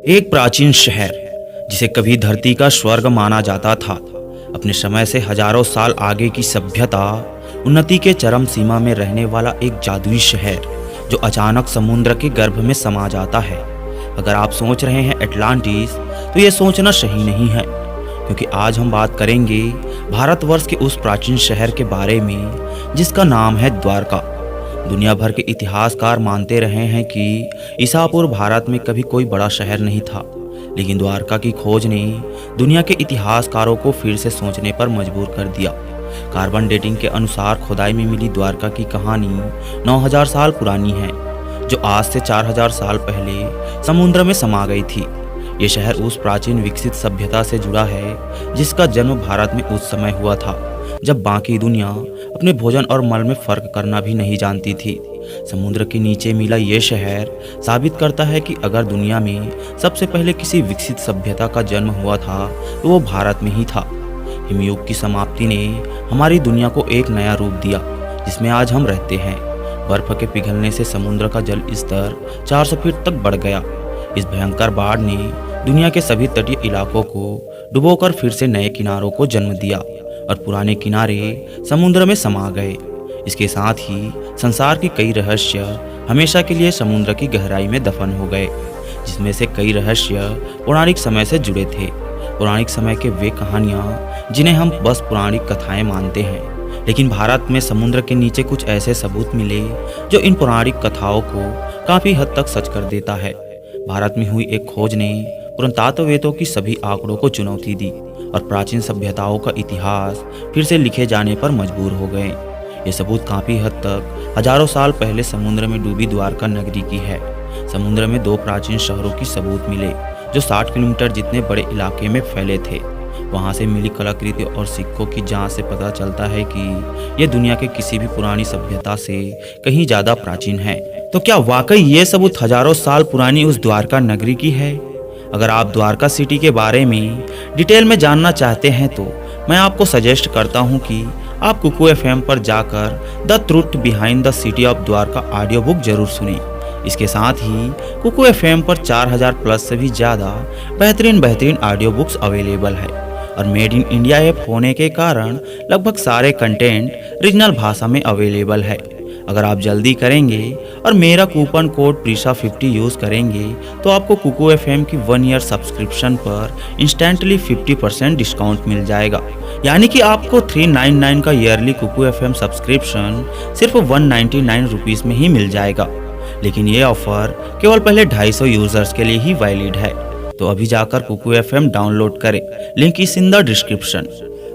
एक प्राचीन शहर जिसे कभी धरती का स्वर्ग माना जाता था, अपने समय से हजारों साल आगे की सभ्यता, उन्नति के चरम सीमा में रहने वाला एक जादुई शहर जो अचानक समुद्र के गर्भ में समा जाता है। अगर आप सोच रहे हैं एटलांटिस, तो ये सोचना सही नहीं है, क्योंकि आज हम बात करेंगे भारतवर्ष के उस प्राचीन शहर के बारे में जिसका नाम है द्वारका। दुनिया भर के इतिहासकार मानते रहे हैं कि ईसापुर भारत में कभी कोई बड़ा शहर नहीं था, लेकिन द्वारका की खोज ने दुनिया के इतिहासकारों को फिर से सोचने पर मजबूर कर दिया। कार्बन डेटिंग के अनुसार खुदाई में मिली द्वारका की कहानी 9000 साल पुरानी है, जो आज से 4000 साल पहले समुद्र में समा गई थी। ये शहर उस प्राचीन विकसित सभ्यता से जुड़ा है जिसका जन्म भारत में उस समय हुआ था जब बाकी दुनिया अपने भोजन और मल में फर्क करना भी नहीं जानती थी। समुद्र के नीचे मिला ये शहर साबित करता है कि अगर दुनिया में सबसे पहले किसी विकसित सभ्यता का जन्म हुआ था तो वो भारत में ही था। हिमयुग की समाप्ति ने हमारी दुनिया को एक नया रूप दिया जिसमें आज हम रहते हैं। बर्फ के पिघलने से समुद्र का जल स्तर 400 फीट तक बढ़ गया। इस भयंकर बाढ़ ने दुनिया के सभी तटीय इलाकों को डुबोकर फिर से नए किनारों को जन्म दिया और पुराने किनारे समुद्र में समा गए। इसके साथ ही संसार की कई रहस्य हमेशा के लिए समुद्र की गहराई में दफन हो गए, जिसमें से कई रहस्य पौराणिक समय से जुड़े थे। पौराणिक समय के वे कहानियाँ जिन्हें हम बस पौराणिक कथाएं मानते हैं, लेकिन भारत में समुद्र के नीचे कुछ ऐसे सबूत मिले जो इन पौराणिक कथाओं को काफ़ी हद तक सच कर देता है। भारत में हुई एक खोज ने पुरातत्ववेदों की सभी आंकड़ों को चुनौती दी और प्राचीन सभ्यताओं का इतिहास फिर से लिखे जाने पर मजबूर हो गए। ये सबूत काफ़ी हद तक हजारों साल पहले समुद्र में डूबी द्वारका नगरी की है। समुद्र में दो प्राचीन शहरों की सबूत मिले जो 60 किलोमीटर जितने बड़े इलाके में फैले थे। वहाँ से मिली कलाकृति और सिक्कों की जांच से पता चलता है कि ये दुनिया के किसी भी पुरानी सभ्यता से कहीं ज़्यादा प्राचीन है। तो क्या वाकई ये सबूत हजारों साल पुरानी उस द्वारका नगरी की है? अगर आप द्वारका सिटी के बारे में डिटेल में जानना चाहते हैं तो मैं आपको सजेस्ट करता हूं कि आप कुकू एफएम पर जाकर the truth behind the city of Dwarka audio book जरूर सुनें। इसके साथ ही कुकू एफएम पर 4000 प्लस से भी ज़्यादा बेहतरीन ऑडियो बुक्स अवेलेबल है और मेड इन इंडिया ऐप होने के कारण लगभग सारे कंटेंट रीजनल भाषा में अवेलेबल है। अगर आप जल्दी करेंगे और मेरा कूपन कोड प्रीशा50 यूज़ करेंगे तो आपको कुकू एफएम की 1 ईयर सब्सक्रिप्शन पर इंस्टेंटली 50% डिस्काउंट मिल जाएगा। यानी कि आपको 399 का ईयरली कुकू एफएम सब्सक्रिप्शन सिर्फ 199 रुपीज़ में ही मिल जाएगा। लेकिन ये ऑफर केवल पहले 250 यूजर्स के लिए ही वैलिड है, तो अभी जाकर कुकू एफएम डाउनलोड करें, link is in the description.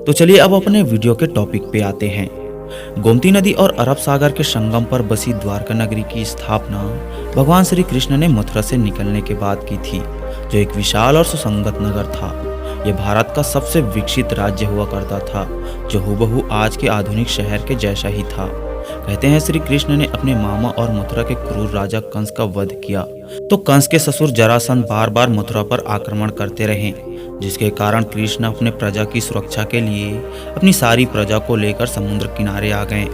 तो चलिए अब अपने वीडियो के टॉपिक पे आते हैं। गोमती नदी और अरब सागर के संगम पर बसी द्वारका नगरी की स्थापना भगवान श्री कृष्ण ने मथुरा से निकलने के बाद की थी, जो एक विशाल और सुसंगत नगर था। यह भारत का सबसे विकसित राज्य हुआ करता था, जो हूबहू आज के आधुनिक शहर के जैसा ही था। कहते हैं श्री कृष्ण ने अपने मामा और मथुरा के क्रूर राजा कंस का वध किया, तो कंस के ससुर जरासंध बार बार मथुरा पर आक्रमण करते रहे, जिसके कारण कृष्ण अपने प्रजा की सुरक्षा के लिए अपनी सारी प्रजा को लेकर समुद्र किनारे आ गए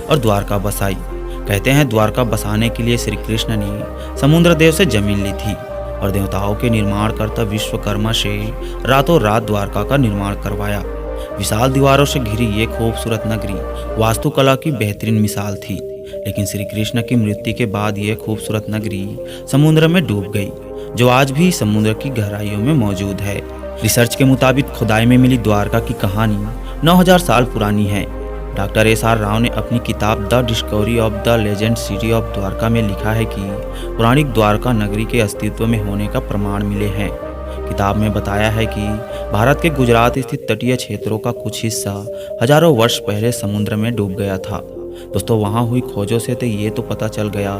और द्वारका बसाई। कहते हैं द्वारका बसाने के लिए श्री कृष्ण ने समुद्र देव से जमीन ली थी और देवताओं के निर्माणकर्ता विश्वकर्मा से रातों रात द्वारका का निर्माण करवाया। विशाल दीवारों से घिरी ये खूबसूरत नगरी वास्तुकला की बेहतरीन मिसाल थी, लेकिन श्री कृष्ण की मृत्यु के बाद ये खूबसूरत नगरी समुद्र में डूब गई, जो आज भी समुद्र की गहराइयों में मौजूद है। रिसर्च के मुताबिक खुदाई में मिली द्वारका की कहानी 9000 साल पुरानी है। डॉक्टर SR राव ने अपनी किताब the discovery of the legend city of Dwarka में लिखा है कि पौराणिक द्वारका नगरी के अस्तित्व में होने का प्रमाण मिले हैं। किताब में बताया है कि भारत के गुजरात स्थित तटीय क्षेत्रों का कुछ हिस्सा हजारों वर्ष पहले समुद्र में डूब गया था। दोस्तों, वहाँ हुई खोजों से तो ये तो पता चल गया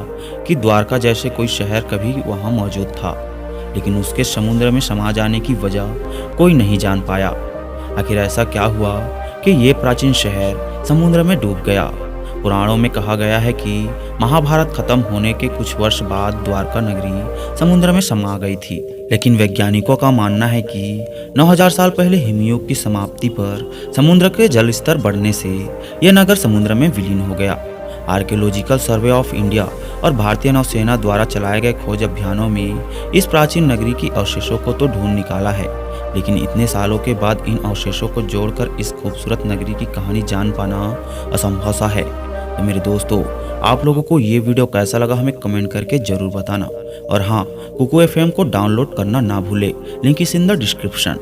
कि द्वारका जैसे कोई शहर कभी वहाँ मौजूद था, लेकिन उसके समुद्र में समा जाने की वजह कोई नहीं जान पाया। आखिर ऐसा क्या हुआ कि ये प्राचीन शहर समुद्र में डूब गया? पुराणों में कहा गया है कि महाभारत खत्म होने के कुछ वर्ष बाद द्वारका नगरी समुद्र में समा गई थी, लेकिन वैज्ञानिकों का मानना है कि 9000 साल पहले हिमयुग की समाप्ति पर समुद्र के जल स्तर बढ़ने से यह नगर समुद्र में विलीन हो गया। आर्कियोलॉजिकल सर्वे ऑफ इंडिया और भारतीय नौसेना द्वारा चलाए गए खोज अभियानों में इस प्राचीन नगरी की अवशेषों को तो ढूंढ निकाला है, लेकिन इतने सालों के बाद इन अवशेषों को जोड़कर इस खूबसूरत नगरी की कहानी जान पाना असंभव सा है। तो मेरे दोस्तों, आप लोगों को ये वीडियो कैसा लगा हमें कमेंट करके ज़रूर बताना। और हाँ, कुकू एफएम को डाउनलोड करना ना भूले, link is in the description.